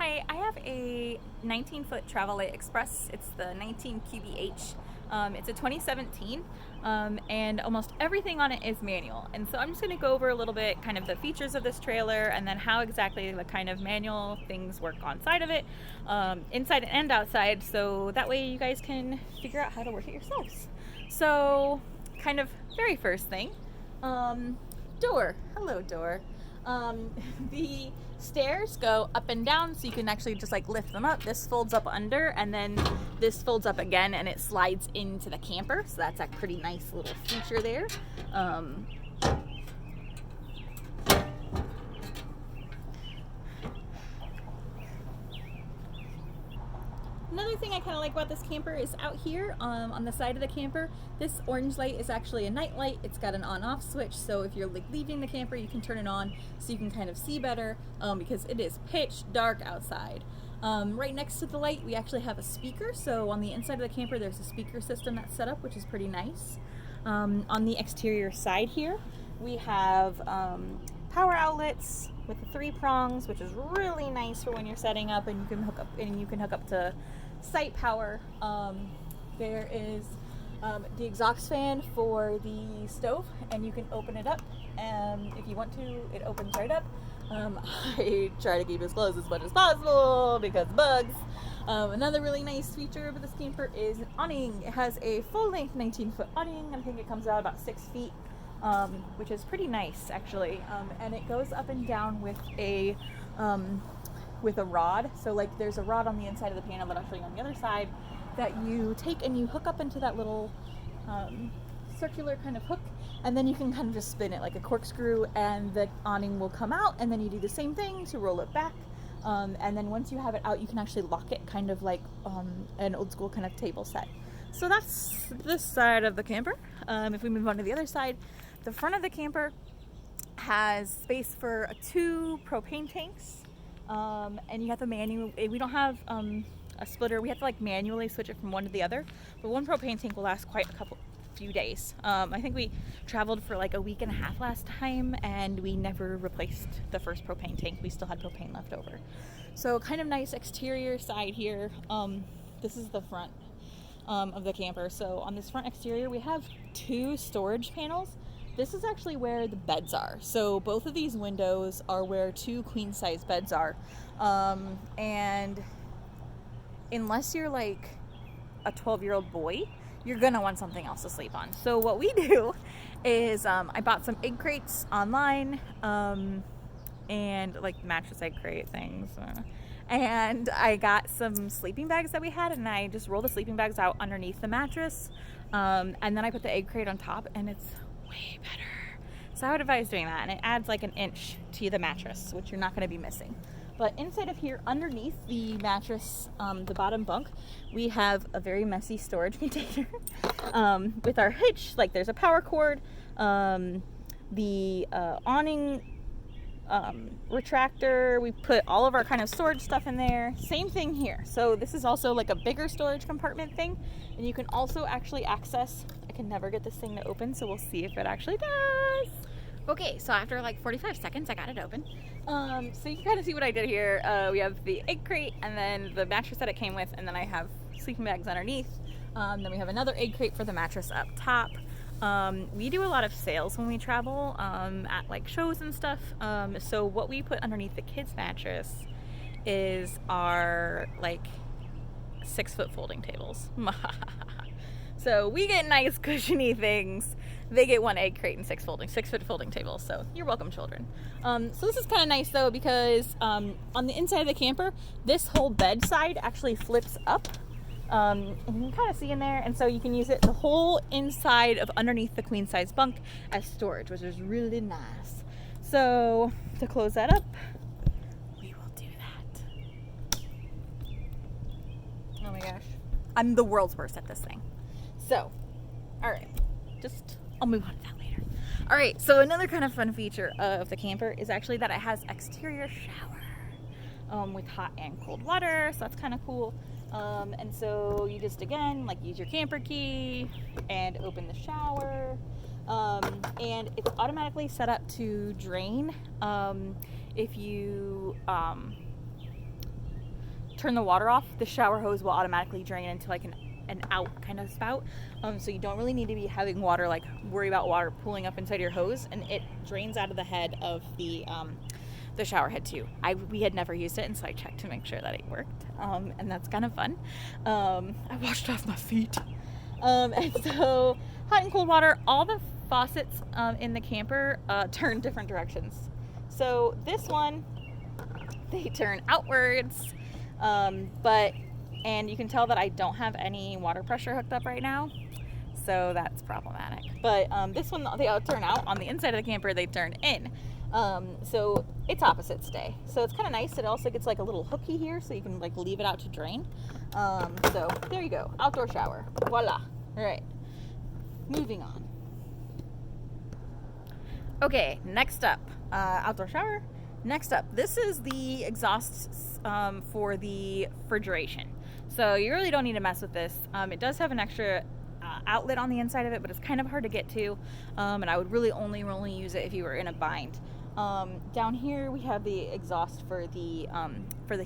Hi, I have a 19-foot Travel Lite Express. It's the 19 QBH. It's a 2017, and almost everything on it is manual. And so I'm just going to go over a little bit kind of the features of this trailer and then how exactly the kind of manual things work on side of it, inside and outside, so that way you guys can figure out how to work it yourselves. So kind of very first thing, door. Hello, door. The stairs go up and down, so you can actually just like lift them up. This folds up under, and then this folds up again, and it slides into the camper. So that's a pretty nice little feature there. Another thing I kind of like about this camper is out here on the side of the camper, this orange light is actually a night light. It's got an on-off switch, so if you're like leaving the camper, you can turn it on so you can kind of see better because it is pitch dark outside. Right next to the light, we actually have a speaker, so on the inside of the camper, there's a speaker system that's set up, which is pretty nice. On the exterior side here, we have power outlets with the 3 prongs, which is really nice for when you're setting up and you can hook up to site power. There is the exhaust fan for the stove, and you can open it up, and if you want to, it opens right up. I try to keep it closed as much as possible because bugs. Another really nice feature of this camper is an awning. It has a full-length 19-foot awning. I think it comes out about 6 feet. Which is pretty nice actually, and it goes up and down with a rod. So like there's a rod on the inside of the panel that I'll show you on the other side that you take and you hook up into that little circular kind of hook, and then you can kind of just spin it like a corkscrew, and the awning will come out, and then you do the same thing to roll it back, and then once you have it out, you can actually lock it kind of like an old school kind of table set. So that's this side of the camper. If we move on to the other side, the front of the camper has space for 2 propane tanks, and you have to we don't have a splitter. We have to like manually switch it from one to the other, but one propane tank will last quite few days. I think we traveled for like a week and a half last time, and we never replaced the first propane tank. We still had propane left over. So kind of nice exterior side here. This is the front of the camper. So on this front exterior, we have 2 storage panels. This is actually where the beds are. So both of these windows are where 2 queen size beds are. And unless you're like a 12-year-old boy, you're gonna want something else to sleep on. So what we do is I bought some egg crates online, and like mattress egg crate things. And I got some sleeping bags that we had, and I just rolled the sleeping bags out underneath the mattress, and then I put the egg crate on top, and it's way better. So I would advise doing that, and it adds like an inch to the mattress, which you're not going to be missing. But inside of here, underneath the mattress, the bottom bunk, we have a very messy storage container with our hitch. Like there's a power cord, the awning retractor. We put all of our kind of storage stuff in there. Same thing here. So this is also like a bigger storage compartment thing, and you can also actually access, I can never get this thing to open, so we'll see if it actually does. Okay, so after like 45 seconds I got it open. So you can kind of see what I did here. We have the egg crate, and then the mattress that it came with, and then I have sleeping bags underneath. Then we have another egg crate for the mattress up top. We do a lot of sales when we travel at like shows and stuff, so what we put underneath the kids mattress is our like 6-foot folding tables. So we get nice cushiony things. They get 1 egg crate and 6-foot folding tables, so you're welcome, children. So this is kind of nice though, because on the inside of the camper, this whole bed side actually flips up. And you can kind of see in there, and so you can use it the whole inside of underneath the queen size bunk as storage, which is really nice. So to close that up, we will do that. Oh my gosh, I'm the world's worst at this thing. So all right, I'll move on to that later. All right, so another kind of fun feature of the camper is actually that it has exterior shower with hot and cold water, so that's kind of cool. And so you just, again, like use your camper key and open the shower, and it's automatically set up to drain if you turn the water off, the shower hose will automatically drain into like an out kind of spout. So you don't really need to be having water, like worry about water pooling up inside your hose, and it drains out of the head of the shower head too. We had never used it, and so I checked to make sure that it worked, and that's kind of fun. I washed off my feet. And so hot and cold water, all the faucets in the camper turn different directions. So this one, they turn outwards, and you can tell that I don't have any water pressure hooked up right now, so that's problematic. But this one, they turn out. On the inside of the camper, they turn in. So it's opposites day. So it's kind of nice. It also gets like a little hooky here, so you can like leave it out to drain. So there you go, outdoor shower. Voila. All right, moving on. Okay, next up, outdoor shower. Next up, this is the exhausts for the refrigeration. So you really don't need to mess with this. It does have an extra outlet on the inside of it, but it's kind of hard to get to, and I would really only use it if you were in a bind. Down here we have the exhaust for the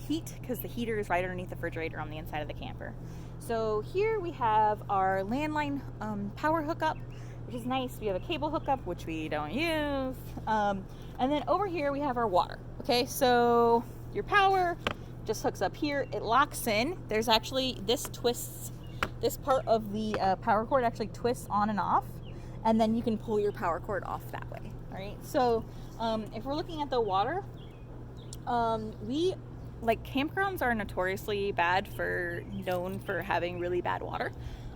heat, because the heater is right underneath the refrigerator on the inside of the camper. So here we have our landline power hookup, which is nice. We have a cable hookup, which we don't use, and then over here we have our water. Okay, so your power just hooks up here, it locks in. There's actually, this part of the power cord actually twists on and off, and then you can pull your power cord off that way. All right, so if we're looking at the water, campgrounds are notoriously known for having really bad water,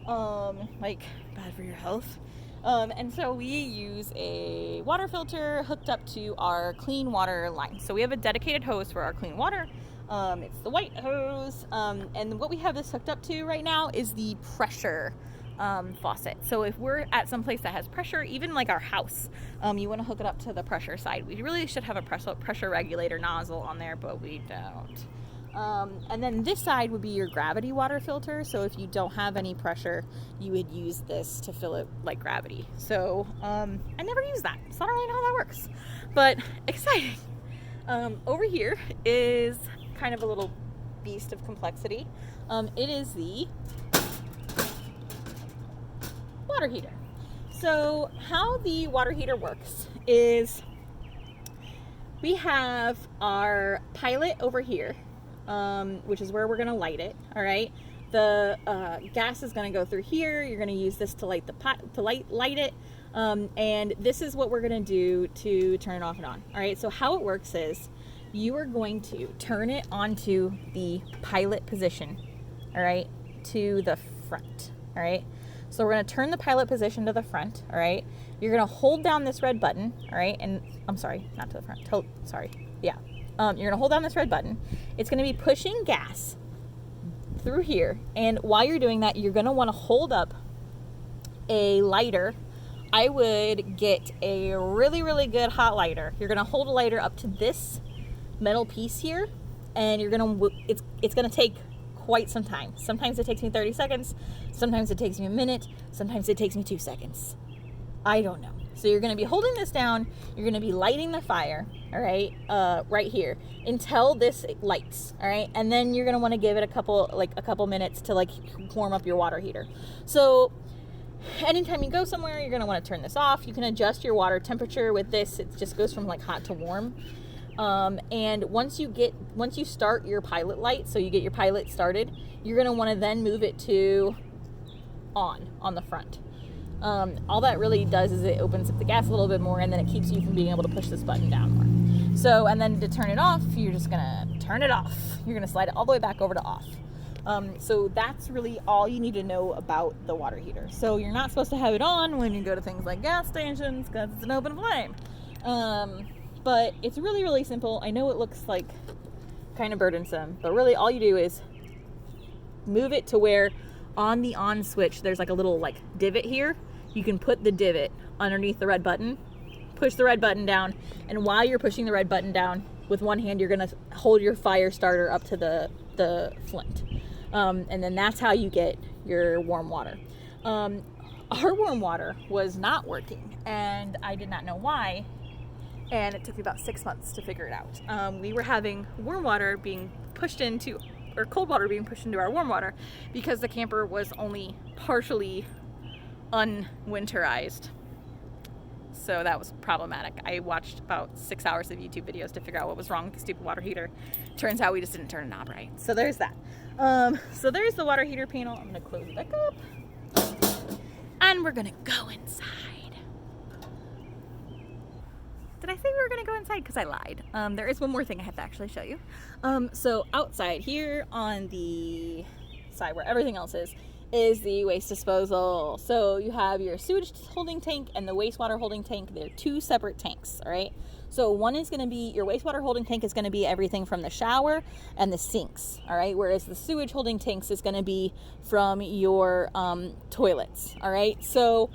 like bad for your health. And so we use a water filter hooked up to our clean water line. So we have a dedicated hose for our clean water. It's the white hose, and what we have this hooked up to right now is the pressure faucet. So if we're at some place that has pressure, even like our house, you want to hook it up to the pressure side. We really should have a pressure regulator nozzle on there, but we don't. And then this side would be your gravity water filter. So if you don't have any pressure, you would use this to fill it like gravity. So I never use that, so I don't really know how that works, but exciting. Over here is kind of a little beast of complexity. It is the water heater. So how the water heater works is we have our pilot over here, which is where we're going to light it. All right, the gas is going to go through here. You're going to use this to light the pot, to light it, and this is what we're going to do to turn it off and on. All right, so how it works is you are going to turn it onto the pilot position, all right, to the front. All right, so we're going to turn the pilot position to the front. All right, you're going to hold down this red button. All right, and I'm sorry, not to the front. Yeah. You're going to hold down this red button. It's going to be pushing gas through here. And while you're doing that, you're going to want to hold up a lighter. I would get a really, really good hot lighter. You're going to hold a lighter up to this metal piece here, and you're going to, it's going to take quite some time. Sometimes it takes me 30 seconds. Sometimes it takes me a minute. Sometimes it takes me 2 seconds. I don't know. So you're going to be holding this down. You're going to be lighting the fire, all right, right here until this lights, all right? And then you're going to want to give it a couple minutes to like warm up your water heater. So anytime you go somewhere, you're going to want to turn this off. You can adjust your water temperature with this. It just goes from like hot to warm. And once you start your pilot light, so you get your pilot started, you're going to want to then move it to on the front. All that really does is it opens up the gas a little bit more, and then it keeps you from being able to push this button down more. So, and then to turn it off, you're just gonna turn it off. You're gonna slide it all the way back over to off. So that's really all you need to know about the water heater. So you're not supposed to have it on when you go to things like gas stations because it's an open flame. But it's really, really simple. I know it looks like kind of burdensome, but really all you do is move it to where on the on switch, there's like a little like divot here. You can put the divot underneath the red button, push the red button down, and while you're pushing the red button down, with one hand, you're gonna hold your fire starter up to the flint. And then that's how you get your warm water. Our warm water was not working, and I did not know why, and it took me about 6 months to figure it out. We were having warm water being pushed into or cold water being pushed into our warm water because the camper was only partially unwinterized. So that was problematic. I watched about 6 hours of YouTube videos to figure out what was wrong with the stupid water heater. Turns out we just didn't turn a knob right. So there's that. So there's the water heater panel. I'm gonna close it back up. And we're gonna go inside. Did I say we were gonna go inside? Because I lied. There is one more thing I have to actually show you. So outside here on the side where everything else is the waste disposal. So you have your sewage holding tank and the wastewater holding tank. They're two separate tanks, all right? So one is gonna be, your wastewater holding tank is gonna be everything from the shower and the sinks, all right? Whereas the sewage holding tanks is gonna be from your toilets, all right? So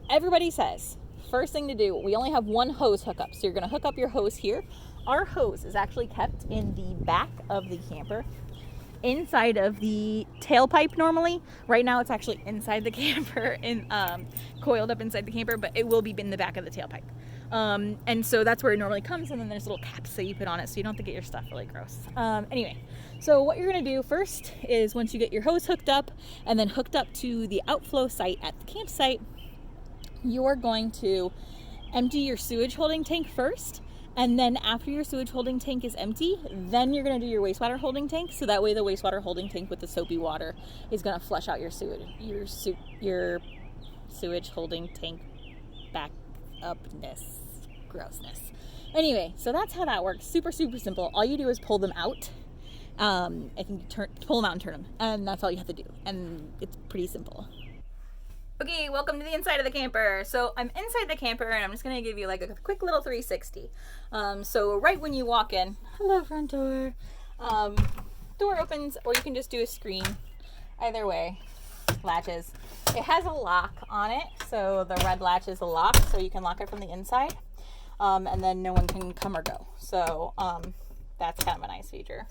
everybody says, first thing to do, we only have one hose hookup. So you're gonna hook up your hose here. Our hose is actually kept in the back of the camper, inside of the tailpipe normally. Right now it's actually inside the camper, coiled up inside the camper, but it will be in the back of the tailpipe. And so that's where it normally comes, and then there's little caps that you put on it so you don't have to get your stuff really gross. Anyway, so what you're gonna do first is once you get your hose hooked up and then hooked up to the outflow site at the campsite, you're going to empty your sewage holding tank first. And then after your sewage holding tank is empty, then you're gonna do your wastewater holding tank. So that way the wastewater holding tank with the soapy water is gonna flush out your sewage holding tank back upness, grossness. Anyway, so that's how that works. Super, super simple. All you do is pull them out. I think pull them out and turn them. And that's all you have to do. And it's pretty simple. Okay, welcome to the inside of the camper. So I'm inside the camper and I'm just gonna give you like a quick little 360. So right when you walk in, hello front door, door opens, or you can just do a screen. Either way, latches. It has a lock on it, so the red latch is a lock, so you can lock it from the inside, and then no one can come or go. So that's kind of a nice feature.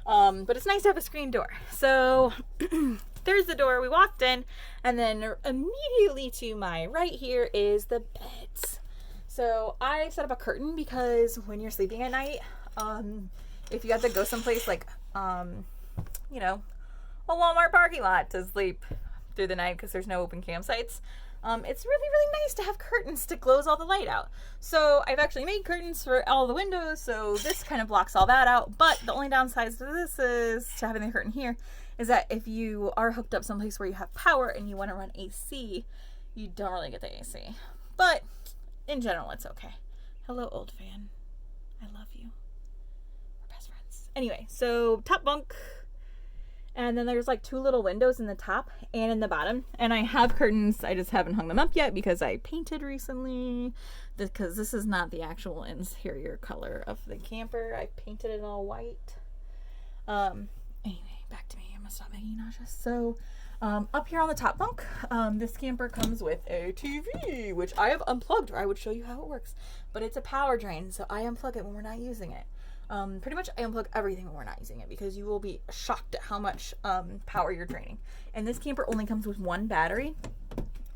But it's nice to have a screen door. So there's the door. We walked in, and then immediately to my right here is the beds. So I set up a curtain because when you're sleeping at night, if you have to go someplace like, you know, a Walmart parking lot to sleep through the night because there's no open campsites, it's really, really nice to have curtains to close all the light out. So I've actually made curtains for all the windows, so this kind of blocks all that out. But the only downside to this is, to having the curtain here, is that if you are hooked up someplace where you have power and you want to run AC, you don't really get the AC. But in general, it's okay. Hello, old fan. I love you. We're best friends. Anyway, so top bunk. And then there's like two little windows in the top and in the bottom. And I have curtains. I just haven't hung them up yet because I painted recently. Because this is not the actual interior color of the camper. I painted it all white. Anyway, back to me. I'm gonna stop making you nauseous. So up here on the top bunk, this camper comes with a TV, which I have unplugged, or I would show you how it works. But it's a power drain, so I unplug it when we're not using it. Pretty much I unplug everything when we're not using it because you will be shocked at how much power you're draining. And this camper only comes with one battery,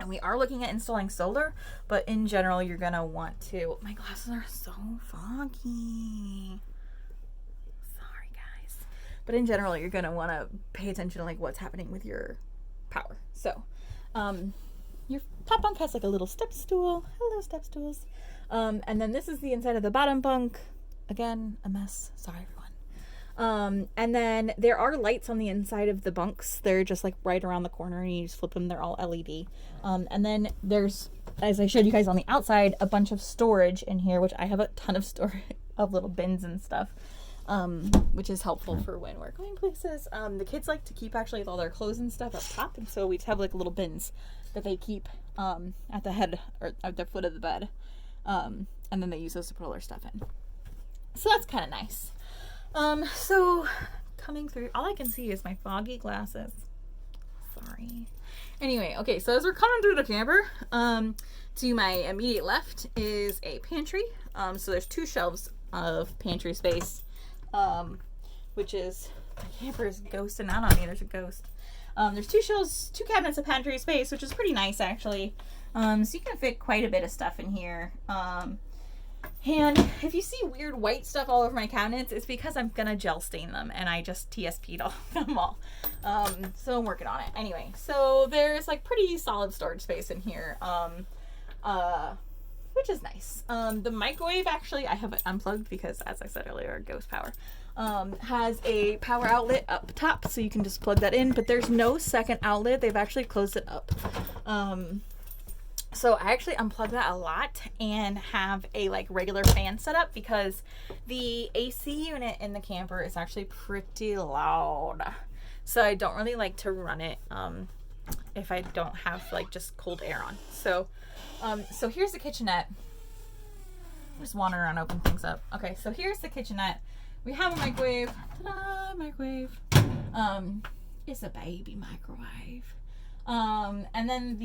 and we are looking at installing solar, but in general you're gonna want to, my glasses are so foggy, sorry guys, but in general you're gonna want to pay attention to like what's happening with your power. So your top bunk has like a little step stool. Hello step stools. And then this is the inside of the bottom bunk. Again, a mess. Sorry, everyone. And then there are lights on the inside of the bunks. They're just like right around the corner and you just flip them. They're all LED. And then there's, as I showed you guys on the outside, a bunch of storage in here, which I have a ton of storage of little bins and stuff, which is helpful for when we're going places. The kids like to keep actually all their clothes and stuff up top. And so we just have like little bins that they keep at the head or at the foot of the bed. And then they use those to put all their stuff in. So that's kind of nice. So coming through, all I can see is my foggy glasses. Sorry. Anyway, okay, so as we're coming through the camper, to my immediate left is a pantry. So there's two shelves of pantry space, which is, my camper is ghosting out on me. There's a ghost. There's two shelves, two cabinets of pantry space, which is pretty nice actually. So you can fit quite a bit of stuff in here. And if you see weird white stuff all over my cabinets, it's because I'm gonna gel stain them, and I just TSP'd all them all. So I'm working on it. Anyway, so there's like pretty solid storage space in here, which is nice. The microwave, actually, I have it unplugged because, as I said earlier, ghost power. Has a power outlet up top, so you can just plug that in, but there's no second outlet. They've actually closed it up. So I actually unplug that a lot and have a like regular fan set up because the AC unit in the camper is actually pretty loud. So I don't really like to run it if I don't have like just cold air on. So so here's the kitchenette. Just wander around, open things up. Okay, so here's the kitchenette. We have a microwave. Ta-da, microwave. It's a baby microwave. And then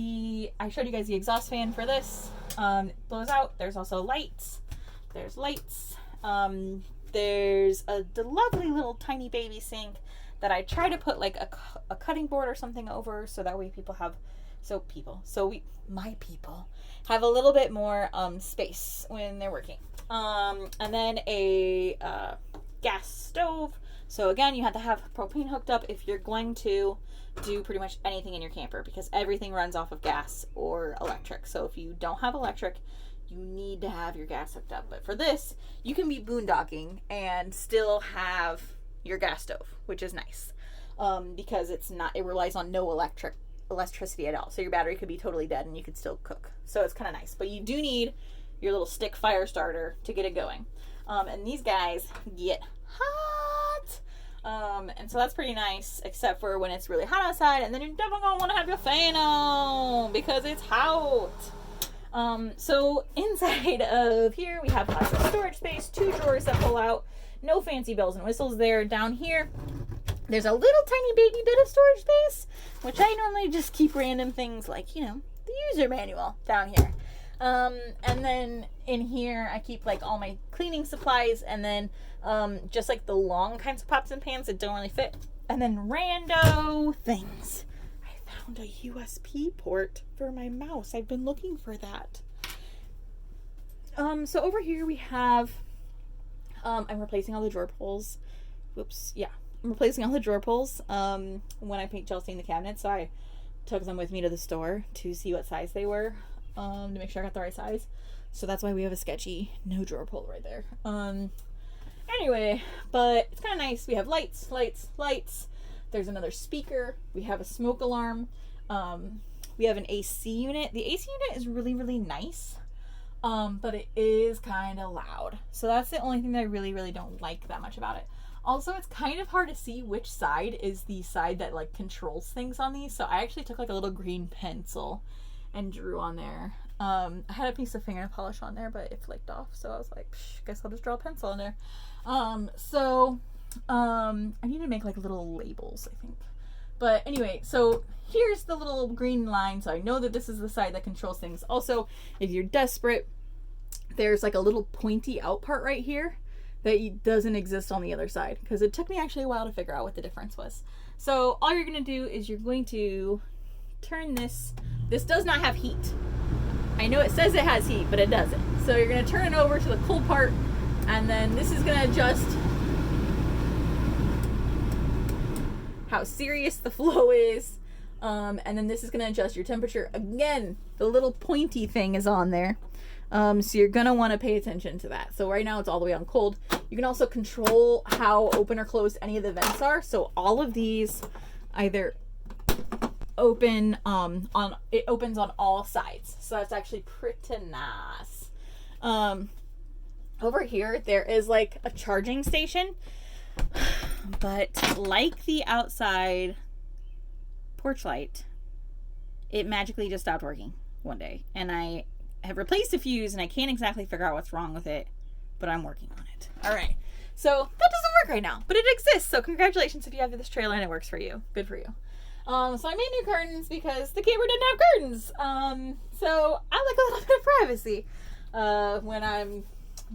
I showed you guys the exhaust fan for this. It blows out. There's also lights. There's lights. There's a lovely little tiny baby sink that I try to put like a cutting board or something over, so that way my people have a little bit more space when they're working. And then a gas stove. So again, you have to have propane hooked up if you're going to do pretty much anything in your camper, because everything runs off of gas or electric. So if you don't have electric, you need to have your gas hooked up. But for this, you can be boondocking and still have your gas stove, which is nice, because it relies on no electricity at all. So your battery could be totally dead and you could still cook. So it's kind of nice. But you do need your little stick fire starter to get it going. And these guys get hot. And so that's pretty nice, except for when it's really hot outside, and then you're definitely gonna want to have your fan on because it's hot. So inside of here we have lots of storage space, 2 drawers that pull out, no fancy bells and whistles there. Down here there's a little tiny baby bit of storage space, which I normally just keep random things like, you know, the user manual down here. And then in here I keep like all my cleaning supplies, and then just like the long kinds of pots and pans that don't really fit, and then rando things. I found a USB port for my mouse. I've been looking for that. So over here we have I'm replacing all the drawer pulls. Whoops, yeah, I'm replacing all the drawer pulls when I paint gel stain the cabinet, so I took them with me to the store to see what size they were, to make sure I got the right size. So that's why we have a sketchy no drawer pull right there. Anyway, but it's kind of nice. We have lights. There's another speaker. We have a smoke alarm. We have an AC unit. The AC unit is really, really nice, but it is kind of loud. So that's the only thing that I really, really don't like that much about it. Also, it's kind of hard to see which side is the side that like controls things on these. So I actually took like a little green pencil and drew on there. I had a piece of fingernail polish on there, but it flicked off. So I was like, guess I'll just draw a pencil on there. I need to make like little labels, I think. But anyway, so here's the little green line. So I know that this is the side that controls things. Also, if you're desperate, there's like a little pointy out part right here that doesn't exist on the other side, because it took me actually a while to figure out what the difference was. So all you're going to do is you're going to turn this. This does not have heat. I know it says it has heat, but it doesn't. So you're going to turn it over to the cold part, and then this is going to adjust how serious the flow is. And then this is going to adjust your temperature. Again, the little pointy thing is on there. So you're going to want to pay attention to that. So right now it's all the way on cold. You can also control how open or closed any of the vents are. So all of these either open it opens on all sides, so that's actually pretty nice. Over here there is like a charging station, but like the outside porch light, it magically just stopped working one day, and I have replaced a fuse and I can't exactly figure out what's wrong with it, but I'm working on it. All right, so that doesn't work right now, but it exists, so congratulations if you have this trailer and it works for you. Good for you. So I made new curtains because the camper didn't have curtains. So I like a little bit of privacy when I'm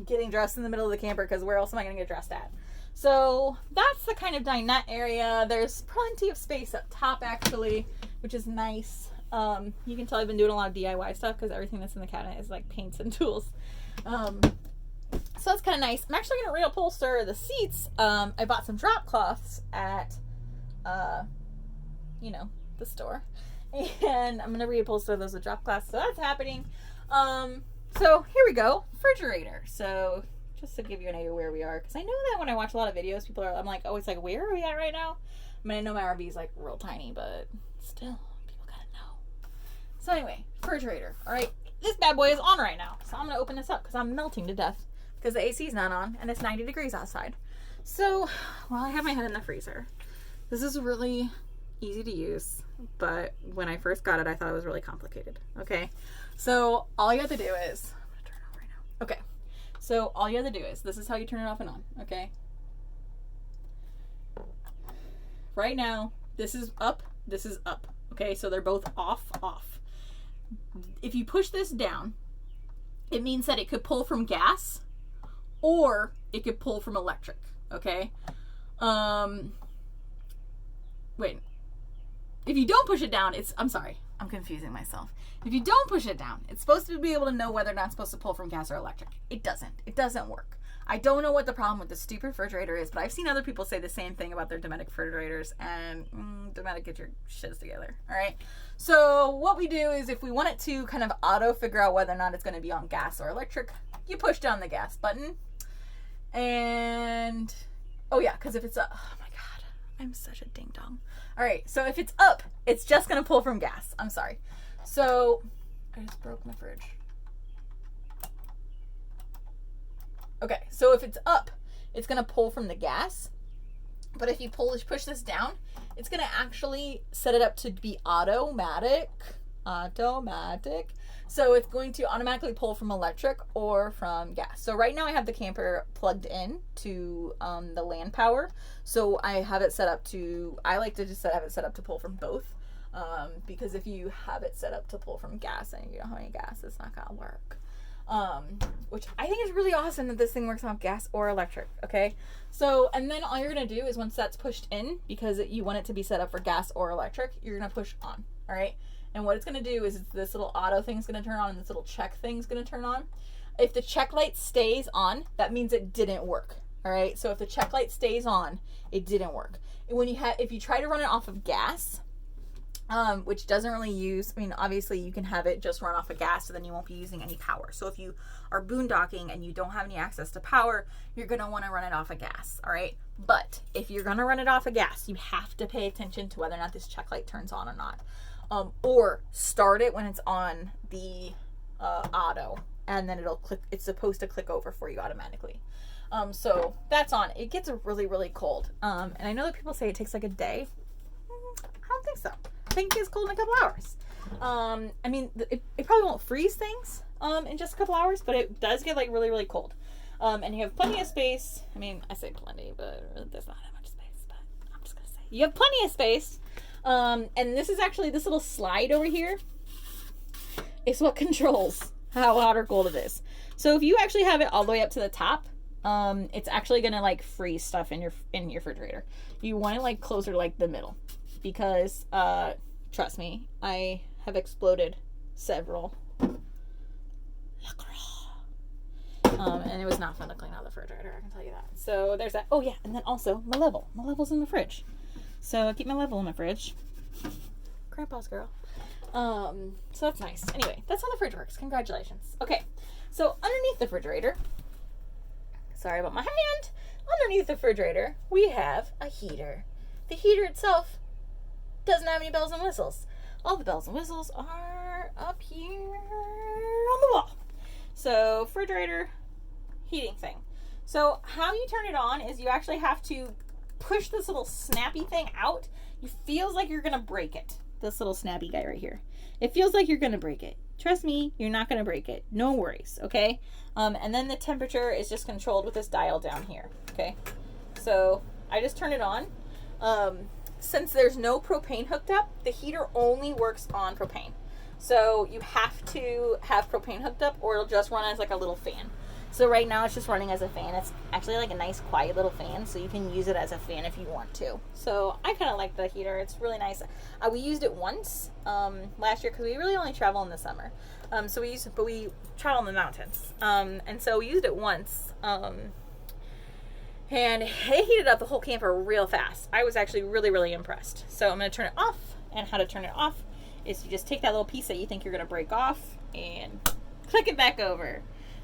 getting dressed in the middle of the camper, because where else am I going to get dressed at? So that's the kind of dinette area. There's plenty of space up top actually, which is nice. You can tell I've been doing a lot of DIY stuff because everything that's in the cabinet is like paints and tools. So that's kind of nice. I'm actually going to reupholster the seats. I bought some drop cloths at, you know, the store. And I'm going to reupholster those with drop cloths. So that's happening. So here we go. Frigerator. So just to give you an idea where we are. Because I know that when I watch a lot of videos, people are, I'm like, oh, it's like, where are we at right now? I mean, I know my RV is like real tiny, but still, people gotta know. So anyway, refrigerator. All right, this bad boy is on right now. So I'm gonna open this up because I'm melting to death because the AC is not on and it's 90 degrees outside. So while I have my head in the freezer, this is really easy to use, but when I first got it, I thought it was really complicated. Okay, so all you have to do is, I'm gonna turn it on right now. Okay, so all you have to do is, this is how you turn it off and on. Okay. Right now, this is up, this is up. Okay, so they're both off. If you push this down, it means that it could pull from gas or it could pull from electric. Okay. Wait. If you don't push it down, I'm sorry, I'm confusing myself. If you don't push it down, it's supposed to be able to know whether or not it's supposed to pull from gas or electric. It doesn't work. I don't know what the problem with this stupid refrigerator is, but I've seen other people say the same thing about their Dometic refrigerators, and Dometic, get your shits together. All right. So what we do is, if we want it to kind of auto figure out whether or not it's going to be on gas or electric, you push down the gas button. And oh yeah, because if it's up, oh my god, I'm such a ding dong. All right. So if it's up, it's just going to pull from gas. I'm sorry. So I just broke my fridge. Okay, so if it's up, it's going to pull from the gas. But if you push this down, it's going to actually set it up to be automatic. So it's going to automatically pull from electric or from gas. So right now I have the camper plugged in to the land power. So I have it set up to, I like to just have it set up to pull from both. Because if you have it set up to pull from gas and you don't have any gas, it's not going to work. Which I think is really awesome that this thing works on gas or electric. Okay, so and then all you're gonna do is, once that's pushed in, because you want it to be set up for gas or electric, you're gonna push on. All right, and what it's gonna do is this little auto thing's gonna turn on and this little check thing's gonna turn on. If the check light stays on, that means it didn't work. All right, so if the check light stays on, it didn't work. And if you try to run it off of gas, which doesn't really use, I mean, obviously you can have it just run off of gas, so then you won't be using any power. So if you are boondocking and you don't have any access to power, you're going to want to run it off of gas, all right? But if you're going to run it off of gas, you have to pay attention to whether or not this check light turns on or not. Or start it when it's on the auto, and then it'll click, it's supposed to click over for you automatically. So that's on. It gets really, really cold. And I know that people say it takes like a day. I don't think so. I think it's cold in a couple hours. I mean, it probably won't freeze things in just a couple hours, but it does get like really, really cold. And you have plenty of space. I mean, I say plenty, but there's not that much space, but I'm just gonna say you have plenty of space. And this is actually, this little slide over here is what controls how hot or cold it is. So if you actually have it all the way up to the top, it's actually gonna like freeze stuff in your refrigerator. You want it like closer to like the middle, because trust me, I have exploded several. And it was not fun to clean out the refrigerator, I can tell you that. So there's that. Oh yeah, and then also my level's in the fridge. So I keep my level in my fridge. Grandpa's girl. So that's nice. Anyway, that's how the fridge works. Congratulations. Okay, so underneath the refrigerator, sorry about my hand. Underneath the refrigerator, we have a heater. The heater itself doesn't have any bells and whistles. All the bells and whistles are up here on the wall. So refrigerator, heating thing. So how you turn it on is you actually have to push this little snappy thing out. It feels like you're gonna break it. This little snappy guy right here. It feels like you're gonna break it. Trust me, you're not gonna break it. No worries, okay? And then the temperature is just controlled with this dial down here, okay? So I just turn it on. Since there's no propane hooked up, the heater only works on propane. So you have to have propane hooked up, or it'll just run as like a little fan. So right now it's just running as a fan. It's actually like a nice quiet little fan, so you can use it as a fan if you want to. So I kind of like the heater. It's really nice. We used it once last year because we really only travel in the summer. So we travel in the mountains. And so we used it once. And it heated up the whole camper real fast. I was actually really, really impressed. So I'm going to turn it off. And how to turn it off is you just take that little piece that you think you're going to break off and click it back over.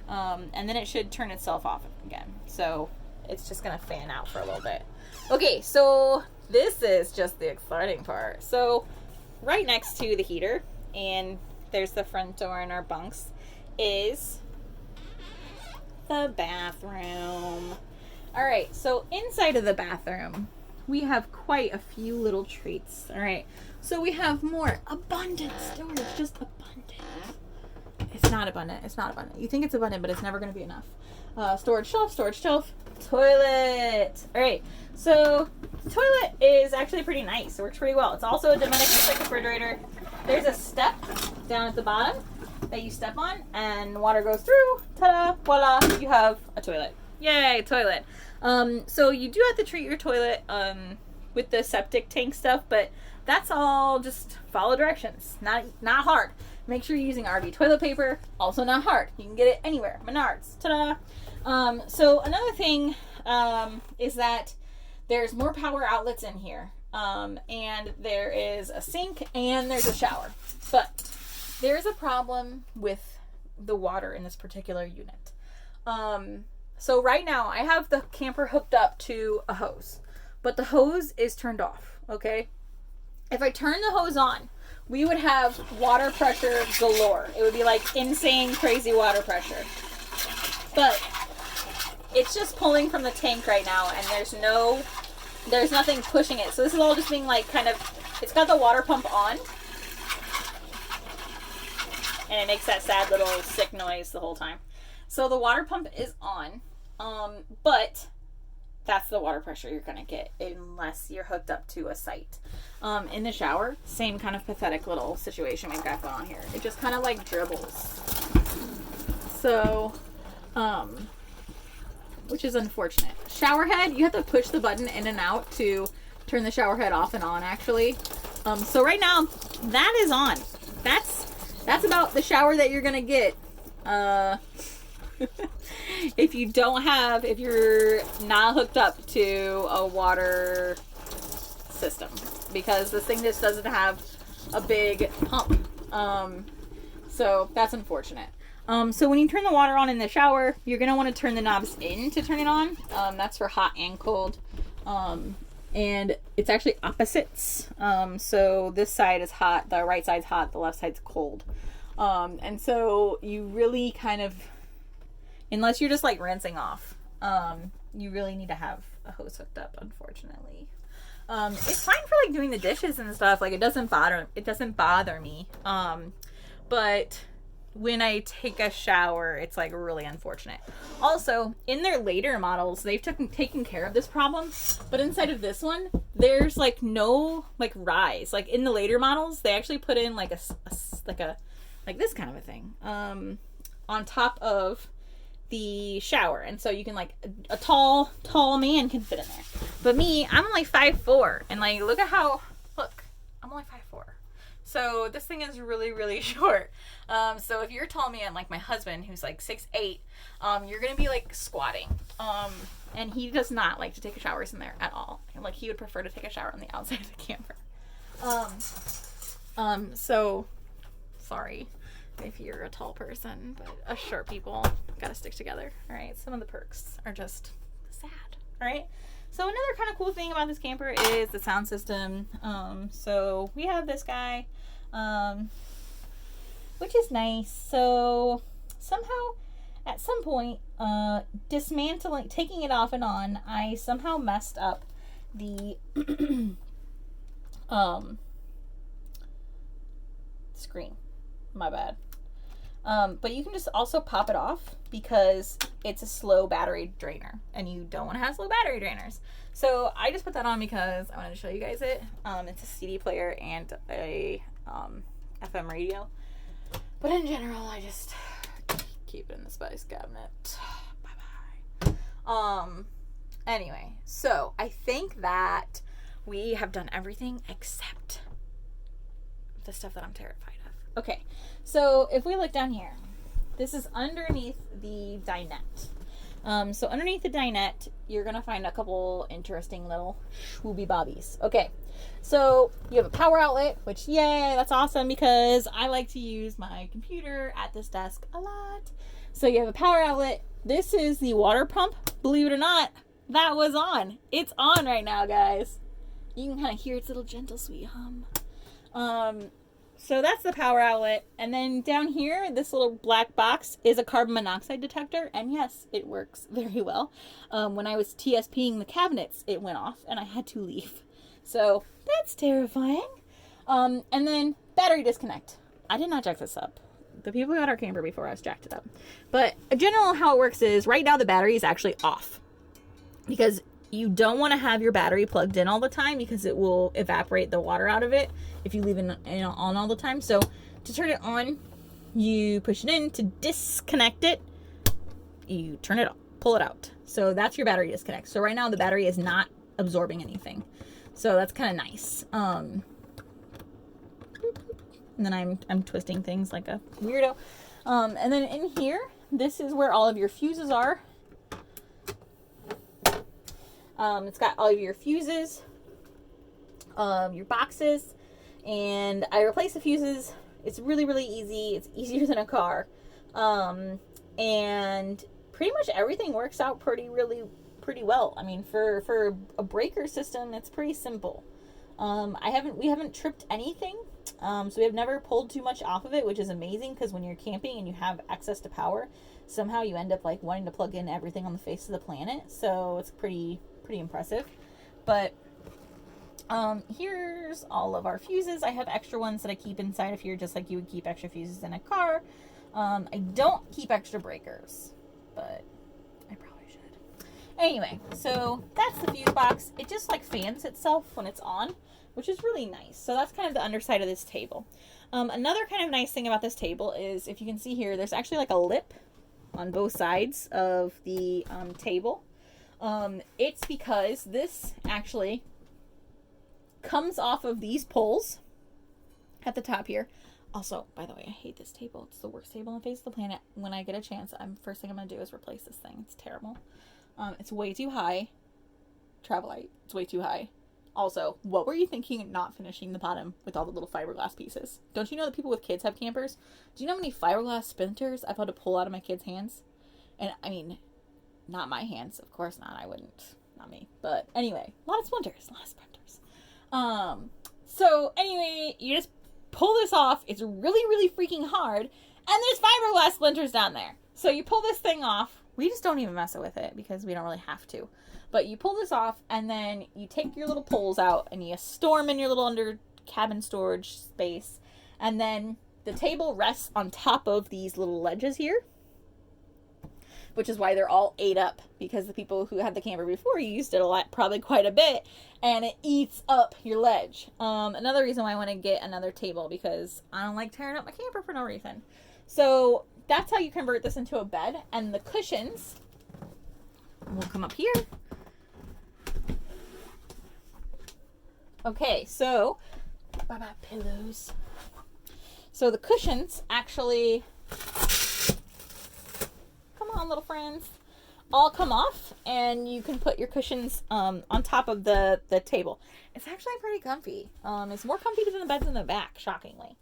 And then it should turn itself off again. So it's just going to fan out for a little bit. Okay, so this is just the exciting part. So right next to the heater, and there's the front door in our bunks, is the bathroom. All right, so inside of the bathroom, we have quite a few little treats. All right, so we have more abundant storage, just abundant. It's not abundant. It's not abundant. You think it's abundant, but it's never going to be enough. Storage shelf, toilet. All right, so the toilet is actually pretty nice. It works pretty well. It's also a domestic, just like the refrigerator. There's a step down at the bottom that you step on, and water goes through. Ta-da! Voila! You have a toilet. Yay, toilet. So you do have to treat your toilet with the septic tank stuff, but that's all just follow directions. Not hard. Make sure you're using RV toilet paper. Also not hard. You can get it anywhere. Menards. Ta-da! So another thing is that there's more power outlets in here. And there is a sink and there's a shower. But there's a problem with the water in this particular unit. So right now I have the camper hooked up to a hose, but the hose is turned off, okay? If I turn the hose on, we would have water pressure galore. It would be like insane, crazy water pressure. But it's just pulling from the tank right now, and there's nothing pushing it. So this is all just being like kind of, it's got the water pump on, and it makes that sad little sick noise the whole time. So the water pump is on, but that's the water pressure you're going to get unless you're hooked up to a site. In the shower, same kind of pathetic little situation we've got going on here. It just kind of like dribbles. So, which is unfortunate. Shower head, you have to push the button in and out to turn the shower head off and on actually. So right now, that is on. That's about the shower that you're going to get. If you're not hooked up to a water system, because this thing just doesn't have a big pump. So that's unfortunate. So when you turn the water on in the shower, you're going to want to turn the knobs in to turn it on. That's for hot and cold. And it's actually opposites. So this side is hot, the right side's hot, the left side's cold. And so you really kind of, unless you're just like rinsing off, you really need to have a hose hooked up, unfortunately. It's fine for like doing the dishes and stuff. Like it doesn't bother me. But when I take a shower, it's like really unfortunate. Also, in their later models, they've taken care of this problem. But inside of this one, there's like no like rise. Like in the later models, they actually put in like like this kind of a thing on top of the shower, and so you can like a tall man can fit in there. But me, I'm only 5'4", and like look, I'm only 5'4". So this thing is really, really short. So if you're a tall man like my husband, who's like 6'8", you're gonna be like squatting. And he does not like to take showers in there at all. Like he would prefer to take a shower on the outside of the camper. So sorry if you're a tall person, but us short people gotta stick together. All right, some of the perks are just sad. All right, so another kind of cool thing about this camper is the sound system. So we have this guy, which is nice. So somehow at some point, taking it off and on, I somehow messed up the screen. My bad. But you can just also pop it off because it's a slow battery drainer, and you don't want to have slow battery drainers. So I just put that on because I wanted to show you guys it. It's a CD player and a FM radio. But in general, I just keep it in the spice cabinet. Bye-bye. Anyway, so I think that we have done everything except the stuff that I'm terrified of. Okay, so if we look down here, this is underneath the dinette. So underneath the dinette, you're going to find a couple interesting little swoopy bobbies. Okay, so you have a power outlet, which, yay, that's awesome because I like to use my computer at this desk a lot. So you have a power outlet. This is the water pump. Believe it or not, that was on. It's on right now, guys. You can kind of hear its little gentle sweet hum. So that's the power outlet. And then down here, this little black box is a carbon monoxide detector. And yes, it works very well. When I was TSPing the cabinets, it went off and I had to leave. So that's terrifying. And then battery disconnect. I did not jack this up. The people who got our camper before us jacked it up. But in general, how it works is right now the battery is actually off. Because you don't want to have your battery plugged in all the time because it will evaporate the water out of it if you leave it on all the time. So to turn it on, you push it in. To disconnect it, you turn it off, pull it out. So that's your battery disconnect. So right now the battery is not absorbing anything. So that's kind of nice. And then I'm twisting things like a weirdo. And then in here, this is where all of your fuses are. It's got all of your fuses, your boxes, and I replace the fuses. It's really, really easy. It's easier than a car. And pretty much everything works out pretty well. I mean, for a breaker system, it's pretty simple. We haven't tripped anything. So we have never pulled too much off of it, which is amazing because when you're camping and you have access to power, somehow you end up like wanting to plug in everything on the face of the planet. So it's pretty impressive. But here's all of our fuses. I have extra ones that I keep inside of here, just like you would keep extra fuses in a car. I don't keep extra breakers, but I probably should. Anyway, so that's the fuse box. It just like fans itself when it's on, which is really nice. So that's kind of the underside of this table. Another kind of nice thing about this table is, if you can see here, there's actually like a lip on both sides of the table. It's because this actually comes off of these poles at the top here. Also, by the way, I hate this table. It's the worst table on the face of the planet. When I get a chance, first thing I'm going to do is replace this thing. It's terrible. It's way too high. Travel Lite, it's way too high. Also, what were you thinking not finishing the bottom with all the little fiberglass pieces? Don't you know that people with kids have campers? Do you know how many fiberglass splinters I've had to pull out of my kids' hands? And, I mean, not my hands. Of course not. I wouldn't. Not me. But, anyway, a lot of splinters. So, anyway, you just pull this off. It's really, really freaking hard. And there's fiberglass splinters down there. So, you pull this thing off. We just don't even mess with it because we don't really have to. But you pull this off, and then you take your little poles out, and you store them in your little under cabin storage space. And then the table rests on top of these little ledges here, which is why they're all ate up, because the people who had the camper before used it a lot, probably quite a bit, and it eats up your ledge. Another reason why I want to get another table, because I don't like tearing up my camper for no reason. So that's how you convert this into a bed, and the cushions will come up here. Okay, so, bye-bye pillows. So the cushions actually, come on little friends, all come off, and you can put your cushions on top of the table. It's actually pretty comfy. It's more comfy than the beds in the back, shockingly.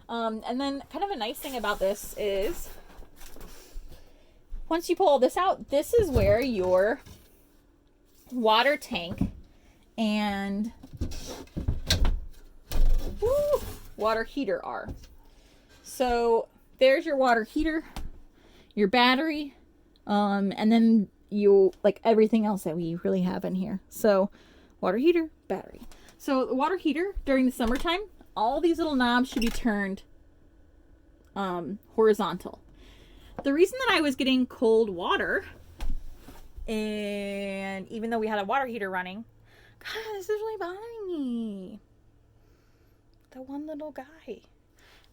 And then kind of a nice thing about this is, once you pull all this out, this is where your water tank and water heater are. So there's your water heater, your battery, and then like everything else that we really have in here. So water heater, battery. So the water heater during the summertime, all these little knobs should be turned horizontal. The reason that I was getting cold water, and even though we had a water heater running, God, this is really bothering me. The one little guy.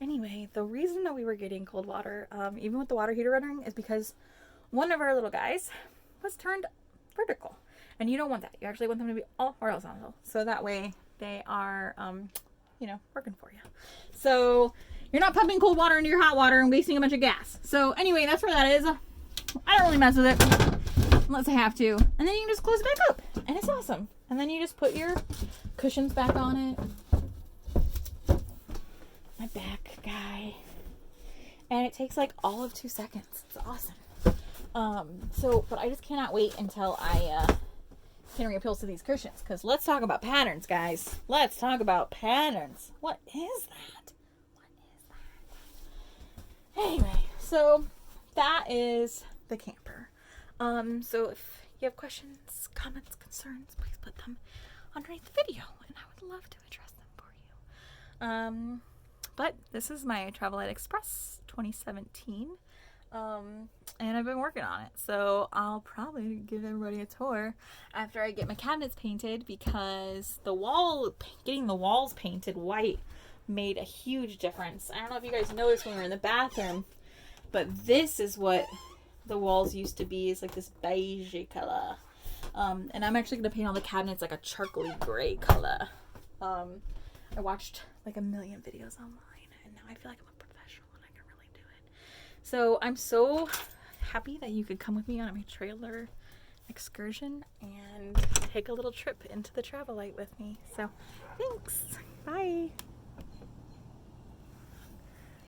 Anyway, the reason that we were getting cold water, even with the water heater running, is because one of our little guys was turned vertical. And you don't want that. You actually want them to be all horizontal. So that way they are, you know, working for you. So you're not pumping cold water into your hot water and wasting a bunch of gas. So anyway, that's where that is. I don't really mess with it unless I have to. And then you can just close it back up. And it's awesome. And then you just put your cushions back on it. My back guy. And it takes like all of 2 seconds. It's awesome. But I just cannot wait until I can reappeal to these cushions, because let's talk about patterns, guys. Let's talk about patterns. What is that? Anyway, so that is the camper. So if you have questions, comments, concerns, please put them underneath the video, and I would love to address them for you. But this is my Travel Lite Express 2017. And I've been working on it, so I'll probably give everybody a tour after I get my cabinets painted, because getting the walls painted white made a huge difference. I don't know if you guys noticed when we were in the bathroom, but this is what the walls used to be. It's like this beige color. And I'm actually going to paint all the cabinets like a charcoaly gray color. I watched like a million videos online, and now I feel like I'm a professional and I can really do it. So I'm so happy that you could come with me on my trailer excursion and take a little trip into the Travel Lite with me. So thanks. Bye.